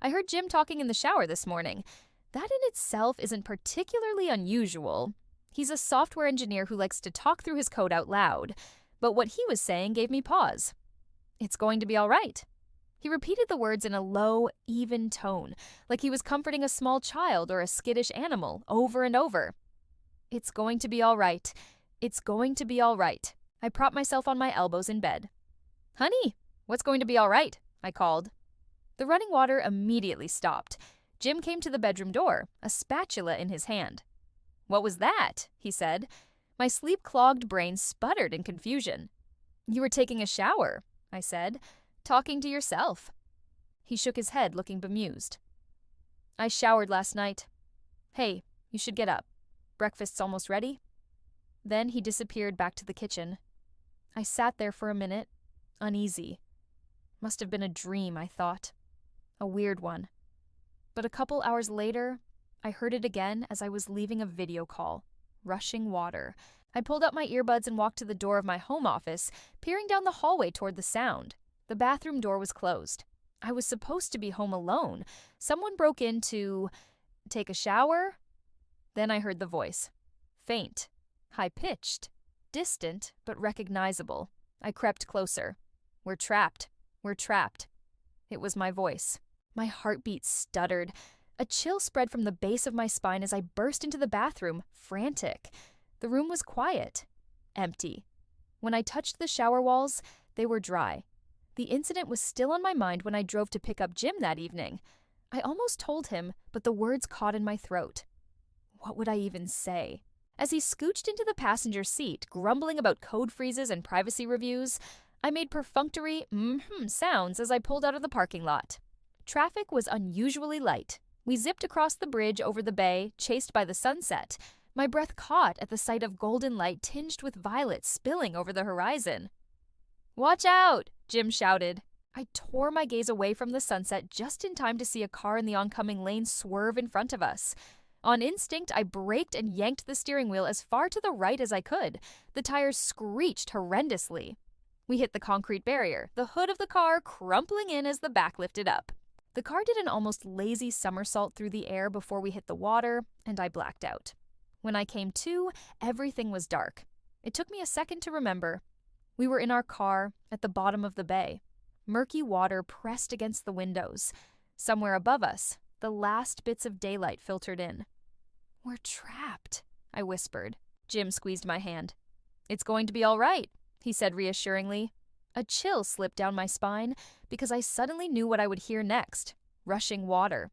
I heard Jim talking in the shower this morning. That in itself isn't particularly unusual. He's a software engineer who likes to talk through his code out loud. But what he was saying gave me pause. It's going to be all right. He repeated the words in a low, even tone, like he was comforting a small child or a skittish animal over and over. It's going to be all right. It's going to be all right. I propped myself on my elbows in bed. Honey, what's going to be all right? I called. The running water immediately stopped. Jim came to the bedroom door, a spatula in his hand. What was that? He said. My sleep-clogged brain sputtered in confusion. You were taking a shower, I said. Talking to yourself. He shook his head, looking bemused. I showered last night. Hey, you should get up. Breakfast's almost ready. Then he disappeared back to the kitchen. I sat there for a minute, uneasy. Must have been a dream, I thought. A weird one. But a couple hours later, I heard it again as I was leaving a video call. Rushing water. I pulled out my earbuds and walked to the door of my home office, peering down the hallway toward the sound. The bathroom door was closed. I was supposed to be home alone. Someone broke in to take a shower. Then I heard the voice. Faint, high-pitched, distant, but recognizable. I crept closer. We're trapped. We're trapped. It was my voice. My heartbeat stuttered. A chill spread from the base of my spine as I burst into the bathroom, frantic. The room was quiet, empty. When I touched the shower walls, they were dry. The incident was still on my mind when I drove to pick up Jim that evening. I almost told him, but the words caught in my throat. What would I even say? As he scooched into the passenger seat, grumbling about code freezes and privacy reviews, I made perfunctory sounds as I pulled out of the parking lot. Traffic was unusually light. We zipped across the bridge over the bay, chased by the sunset. My breath caught at the sight of golden light tinged with violet spilling over the horizon. Watch out! Jim shouted. I tore my gaze away from the sunset just in time to see a car in the oncoming lane swerve in front of us. On instinct, I braked and yanked the steering wheel as far to the right as I could. The tires screeched horrendously. We hit the concrete barrier, the hood of the car crumpling in as the back lifted up. The car did an almost lazy somersault through the air before we hit the water, and I blacked out. When I came to, everything was dark. It took me a second to remember. We were in our car at the bottom of the bay. Murky water pressed against the windows. Somewhere above us, the last bits of daylight filtered in. We're trapped, I whispered. Jim squeezed my hand. It's going to be all right, he said reassuringly. A chill slipped down my spine because I suddenly knew what I would hear next. Rushing water.